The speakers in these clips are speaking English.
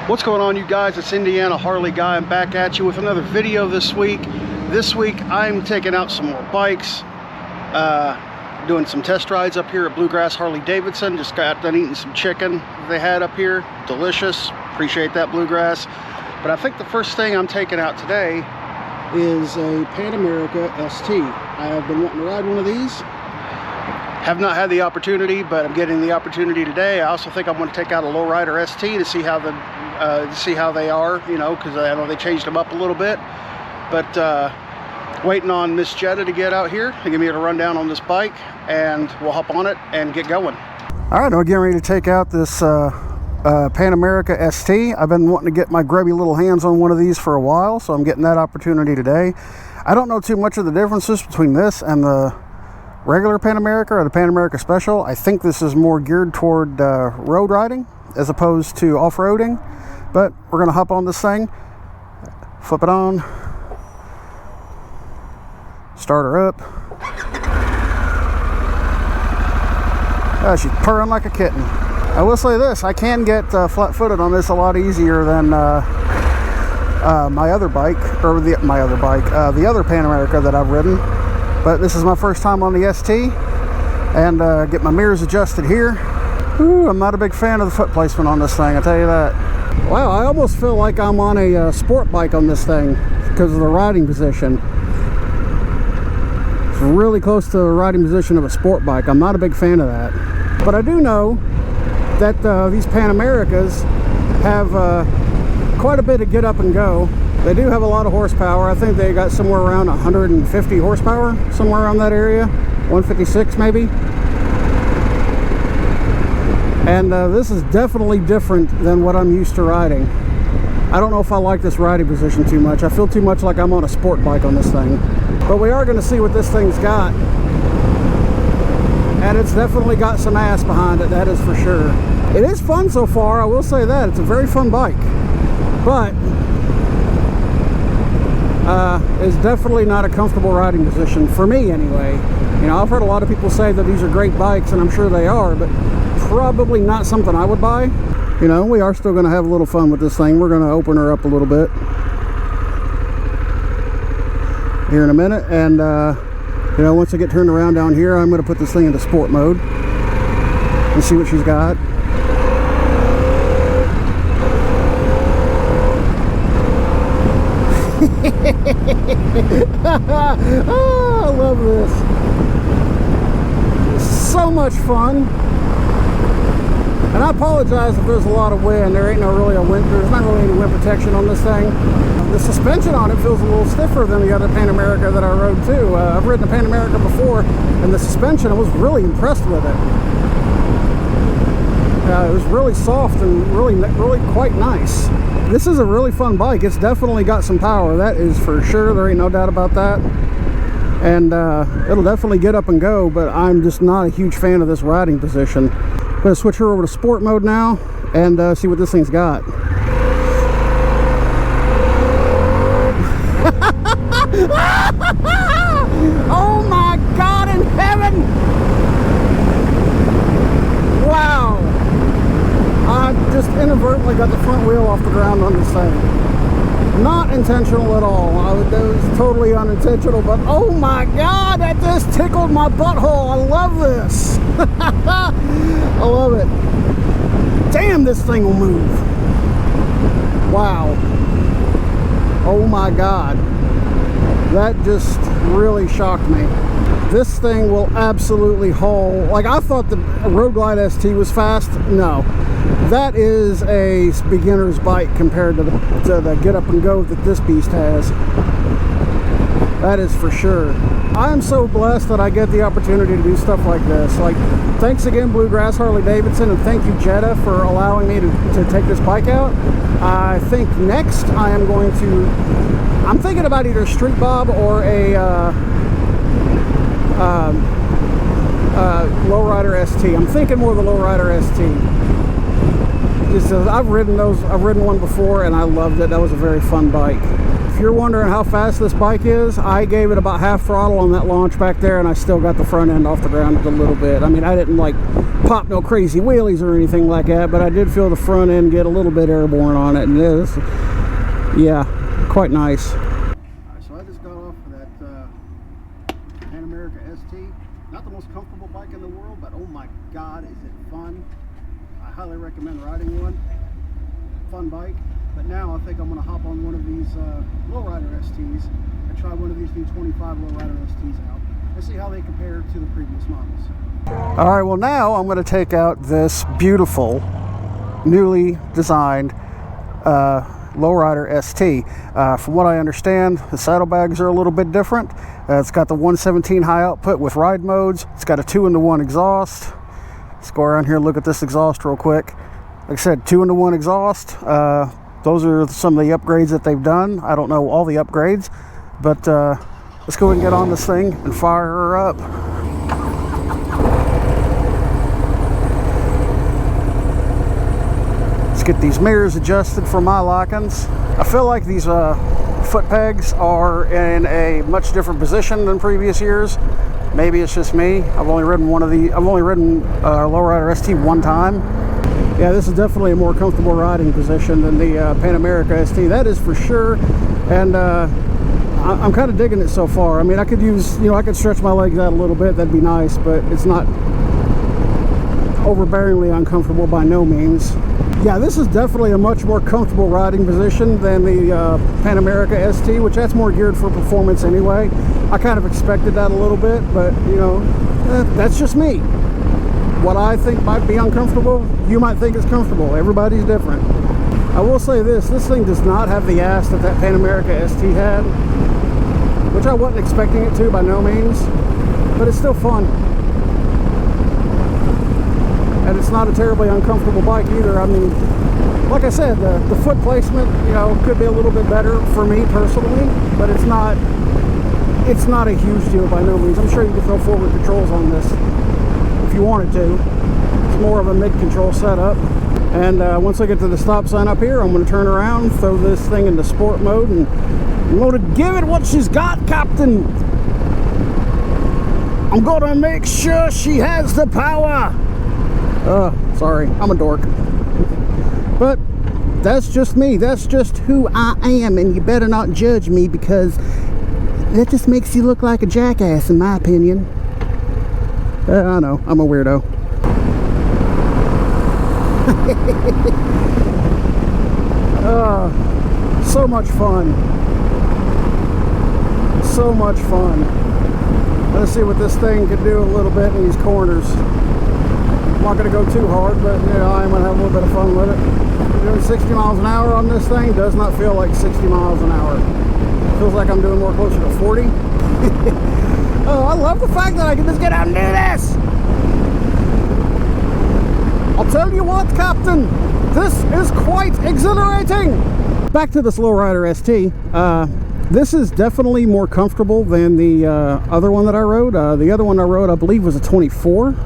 What's going on, you guys? It's Indiana Harley Guy. I'm back at you with another video this week. This week I'm taking out some more bikes, doing some test rides up here at Bluegrass Harley Davidson. Just got done eating some chicken they had up here. Delicious. Appreciate that, Bluegrass. But I think the first thing I'm taking out today is a Pan America ST. I have been wanting to ride one of these. Have not had the opportunity, but I'm getting the opportunity today. I also think I'm going to take out a lowrider ST to see how they are, you know, because I know they changed them up a little bit. But waiting on Miss Jetta to get out here and give me a rundown on this bike, and we'll hop on it and get going. All right, I'm getting ready to take out this Pan America ST. I've been wanting to get my grubby little hands on one of these for a while, so I'm getting that opportunity today. I don't know too much of the differences between this and the regular Pan America or the Pan America Special. I think this is more geared toward road riding as opposed to off-roading, but we're gonna hop on this thing, flip it on, start her up. She's purring like a kitten. I will say this, I can get flat-footed on this a lot easier than my other bike, or the other Pan America that I've ridden. But this is my first time on the ST, and get my mirrors adjusted here. Ooh, I'm not a big fan of the foot placement on this thing, I tell you that. Wow, I almost feel like I'm on a sport bike on this thing because of the riding position. It's really close to the riding position of a sport bike. I'm not a big fan of that. But I do know that these Pan Americas have quite a bit of get up and go. They do have a lot of horsepower. I think they got somewhere around 150 horsepower, somewhere around that area, 156 maybe. And this is definitely different than what I'm used to riding. I don't know if I like this riding position too much. I feel too much like I'm on a sport bike on this thing. But we are going to see what this thing's got. And it's definitely got some ass behind it, that is for sure. It is fun so far, I will say that. It's a very fun bike. But it's definitely not a comfortable riding position, for me anyway. You know, I've heard a lot of people say that these are great bikes, and I'm sure they are, but probably not something I would buy. You know, we are still going to have a little fun with this thing. We're going to open her up a little bit here in a minute, and you know, once I get turned around down here, I'm going to put this thing into sport mode and see what she's got. Oh, I love this. So much fun. And I apologize if there's a lot of wind. There ain't no really a wind. There's not really any wind protection on this thing. The suspension on it feels a little stiffer than the other Pan America that I rode too. I've ridden a Pan America before, and the suspension, I was really impressed with it. It was really soft and really quite nice. This is a really fun bike. It's definitely got some power, that is for sure. There ain't no doubt about that. And it'll definitely get up and go, but I'm just not a huge fan of this riding position. I'm going to switch her over to sport mode now and see what this thing's got. Oh my God in heaven! Wow! I just inadvertently got the front wheel off the ground on this thing. Not intentional at all. That was totally unintentional, but oh my God, that just tickled my butthole. I love this. I love it. Damn, this thing will move. Wow. Oh my God. That just really shocked me. This thing will absolutely haul. Like, I thought the Road Glide ST was fast. No. That is a beginner's bike compared to the get up and go that this beast has. That is for sure. I am so blessed that I get the opportunity to do stuff like this. Like, thanks again, Bluegrass Harley Davidson, and thank you, Jetta, for allowing me to take this bike out. I think next I am going to, I'm thinking about either Street Bob or a lowrider ST. I'm thinking more of the lowrider ST. I've ridden one before and I loved it. That was a very fun bike. if you're wondering how fast this bike is, I gave it about half throttle on that launch back there, and I still got the front end off the ground a little bit. I mean, I didn't like pop no crazy wheelies or anything like that, but I did feel the front end get a little bit airborne on it, and this, yeah, quite nice. All right, so I just got off of that Pan America ST. Not the most comfortable bike in the world, but oh my God, is it fun. I highly recommend riding one. Fun bike. But now I think I'm going to hop on one of these lowrider STs and try one of these new 25 lowrider STs out and see how they compare to the previous models. All right, well now I'm going to take out this beautiful, newly designed lowrider ST. From what I understand, the saddlebags are a little bit different. It's got the 117 high output with ride modes. It's got a 2-in-1 exhaust. Let's go around here and look at this exhaust real quick. Like I said, 2-in-1 exhaust. Those are some of the upgrades that they've done. I don't know all the upgrades, but let's go ahead and get on this thing and fire her up. Let's get these mirrors adjusted for my likings. I feel like these foot pegs are in a much different position than previous years. Maybe it's just me. I've only ridden lowrider ST one time. Yeah, this is definitely a more comfortable riding position than the Pan America ST. That is for sure. And I'm kind of digging it so far. I mean, I could use, I could stretch my legs out a little bit. That'd be nice, but it's not overbearingly uncomfortable by no means. Yeah, this is definitely a much more comfortable riding position than the Pan America ST, which that's more geared for performance anyway. I kind of expected that a little bit, but that's just me. What I think might be uncomfortable, you might think is comfortable. Everybody's different. I will say this thing does not have the ass that Pan America ST had, which I wasn't expecting it to by no means, but it's still fun. And it's not a terribly uncomfortable bike either. I mean, like I said, the foot placement, could be a little bit better for me personally, but it's not a huge deal by no means. I'm sure you can throw forward controls on this if you wanted to. It's more of a mid-control setup. And once I get to the stop sign up here, I'm going to turn around, throw this thing into sport mode, and I'm going to give it what she's got, Captain. I'm going to make sure she has the power. Sorry, I'm a dork. But that's just me. That's just who I am, and you better not judge me, because that just makes you look like a jackass, in my opinion. I know, I'm a weirdo. So much fun. So much fun. Let's see what this thing can do a little bit in these corners. I'm not going to go too hard, but I'm going to have a little bit of fun with it. Doing 60 miles an hour on this thing does not feel like 60 miles an hour. It feels like I'm doing more closer to 40. Oh, I love the fact that I can just get out and do this. I'll tell you what, Captain, this is quite exhilarating. Back to this lowrider ST. This is definitely more comfortable than the other one that I rode. The other one I rode, I believe, was a 24.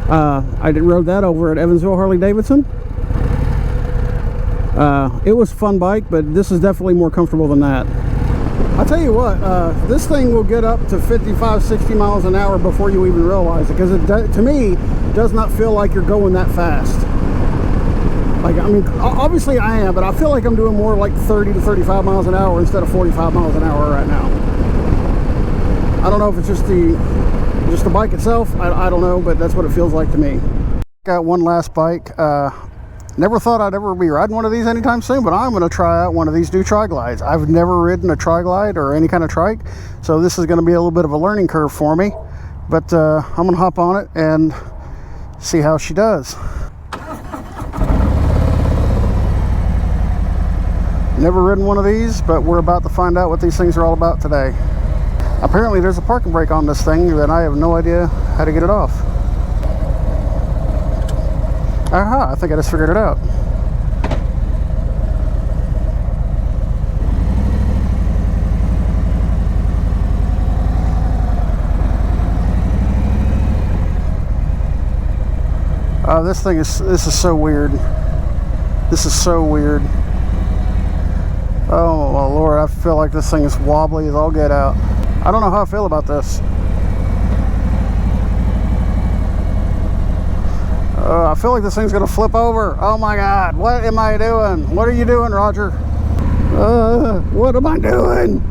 I rode that over at Evansville Harley Davidson. It was a fun bike, but this is definitely more comfortable than that. I'll tell you what, this thing will get up to 55, 60 miles an hour before you even realize it, because it to me does not feel like you're going that fast. Like, I mean, obviously I am, but I feel like I'm doing more like 30 to 35 miles an hour instead of 45 miles an hour right now. I don't know if it's just the bike itself. I don't know, but that's what it feels like to me. Got one last bike. Never thought I'd ever be riding one of these anytime soon, but I'm going to try out one of these new Tti Glides. I've never ridden a Tti Glide or any kind of trike, so this is going to be a little bit of a learning curve for me. But I'm going to hop on it and see how she does. Never ridden one of these, but we're about to find out what these things are all about today. Apparently there's a parking brake on this thing, and I have no idea how to get it off. Aha, I think I just figured it out. This is so weird. This is so weird. Oh my Lord, I feel like this thing is wobbly as all get out. I don't know how I feel about this. I feel like this thing's gonna flip over. Oh my God, what am I doing? What are you doing, Roger? What am I doing?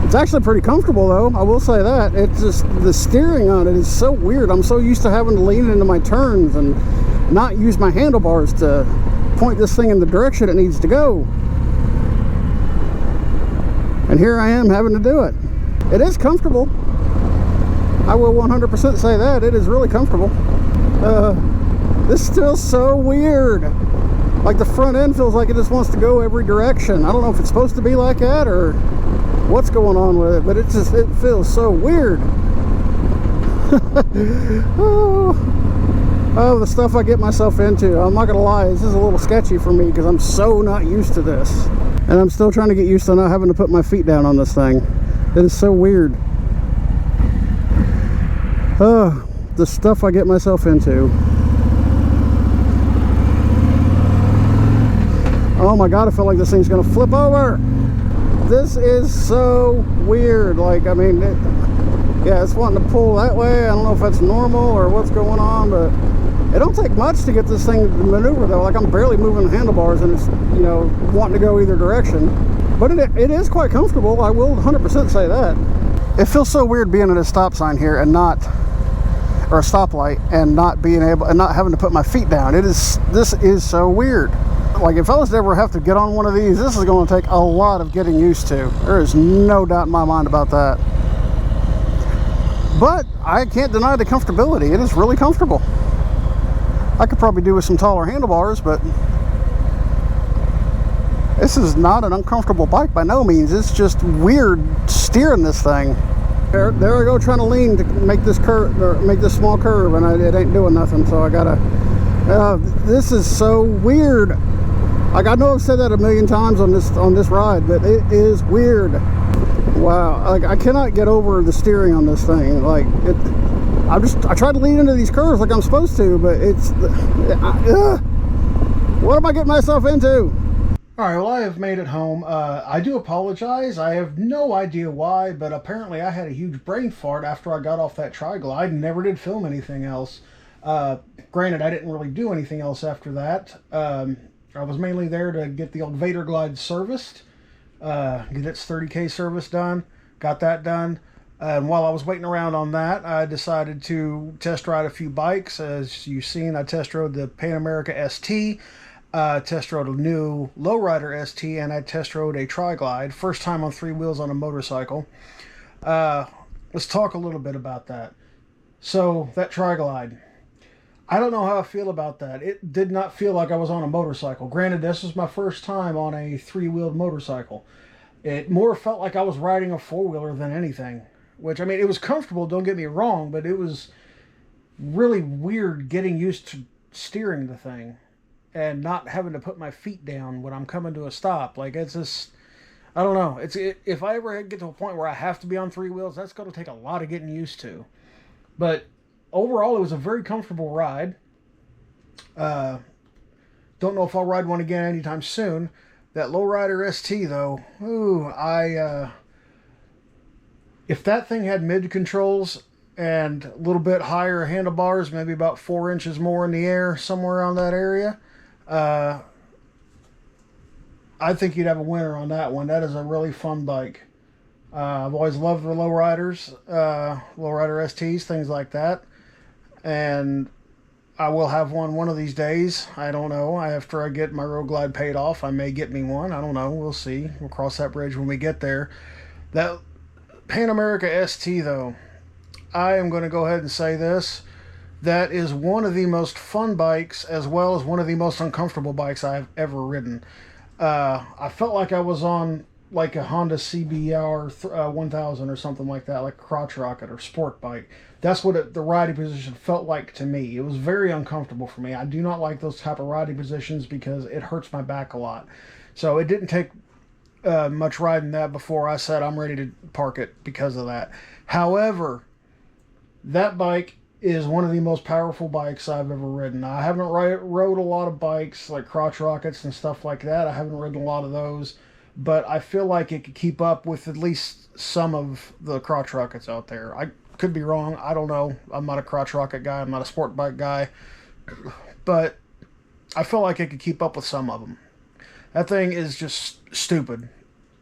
It's actually pretty comfortable though, I will say that. It's just, the steering on it is so weird. I'm so used to having to lean into my turns and not use my handlebars to point this thing in the direction it needs to go. And here I am having to do it. It is comfortable. I will 100% say that. It is really comfortable. This feels so weird. Like the front end feels like it just wants to go every direction. I don't know if it's supposed to be like that or what's going on with it, but it feels so weird. Oh, the stuff I get myself into. I'm not gonna lie, this is a little sketchy for me because I'm so not used to this. And I'm still trying to get used to not having to put my feet down on this thing. It is so weird. The stuff I get myself into. Oh my God, I feel like this thing's gonna flip over. This is so weird. Like, I mean, yeah, it's wanting to pull that way. I don't know if that's normal or what's going on, but it don't take much to get this thing to maneuver though. Like, I'm barely moving the handlebars and it's, you know, wanting to go either direction. But it is quite comfortable. I will 100% say that. It feels so weird being at a stop sign here and not, or a stoplight, and not being able, and not having to put my feet down. This is so weird. Like, if I was to ever have to get on one of these, this is going to take a lot of getting used to. There is no doubt in my mind about that. But I can't deny the comfortability. It is really comfortable. I could probably do with some taller handlebars, but this is not an uncomfortable bike by no means. It's just weird steering this thing. There I go, trying to lean to make this curve, or make this small curve, and it ain't doing nothing. So I gotta. This is so weird. Like, I know I've said that a million times on this ride, but it is weird. Wow, like, I cannot get over the steering on this thing. Like, I try to lean into these curves like I'm supposed to, but it's what am I getting myself into? All right, well, I have made it home. I do apologize. I have no idea why, but apparently I had a huge brain fart after I got off that Tti Glide and never did film anything else. Granted, I didn't really do anything else after that. I was mainly there to get the old Vader Glide serviced, get its 30K service done, got that done. And while I was waiting around on that, I decided to test ride a few bikes. As you've seen, I test rode the Pan America ST, test rode a new Lowrider ST, and I test rode a Tti Glide. First time on 3 wheels on a motorcycle. Let's talk a little bit about that. So, that Tti Glide. I don't know how I feel about that. It did not feel like I was on a motorcycle. Granted, this was my first time on a 3-wheeled motorcycle. It more felt like I was riding a 4-wheeler than anything. Which, I mean, it was comfortable, don't get me wrong, but it was really weird getting used to steering the thing and not having to put my feet down when I'm coming to a stop. Like, it's just, I don't know. If I ever get to a point where I have to be on 3 wheels, that's going to take a lot of getting used to. But overall, it was a very comfortable ride. Don't know if I'll ride one again anytime soon. That Lowrider ST, though, ooh, if that thing had mid controls and a little bit higher handlebars, maybe about 4 inches more in the air, somewhere around that area, I think you'd have a winner on that one. That is a really fun bike. I've always loved the lowriders, lowrider STs, things like that. And I will have one of these days. I don't know. After I get my Road Glide paid off, I may get me one. I don't know. We'll see. We'll cross that bridge when we get there. That Pan America ST, though, I am going to go ahead and say this. That is one of the most fun bikes, as well as one of the most uncomfortable bikes I've ever ridden. I felt like I was on like a Honda CBR 1000 or something like that, like a crotch rocket or sport bike. That's what the riding position felt like to me. It was very uncomfortable for me. I do not like those type of riding positions because it hurts my back a lot. So it didn't take much riding that before I said I'm ready to park it because of that. However, that bike is one of the most powerful bikes I've ever ridden. I haven't rode a lot of bikes like crotch rockets and stuff like that. I haven't ridden a lot of those, but I feel like it could keep up with at least some of the crotch rockets out there. I could be wrong. I don't know. I'm not a crotch rocket guy. I'm not a sport bike guy, but I feel like it could keep up with some of them. That thing is just stupid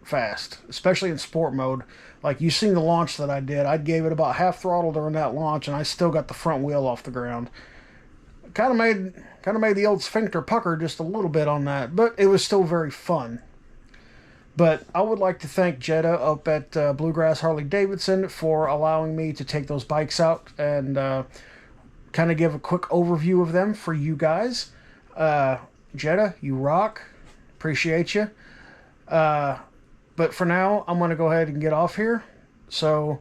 fast, especially in sport mode. Like, you seen the launch that I did. I gave it about half throttle during that launch, and I still got the front wheel off the ground. Kind of made the old sphincter pucker just a little bit on that, but it was still very fun. But I would like to thank Jetta up at Bluegrass Harley Davidson for allowing me to take those bikes out and kind of give a quick overview of them for you guys. Jetta, you rock. Appreciate you. But for now, I'm going to go ahead and get off here. So,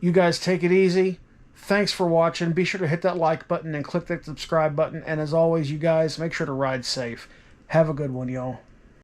you guys take it easy. Thanks for watching. Be sure to hit that like button and click that subscribe button. And as always, you guys, make sure to ride safe. Have a good one, y'all.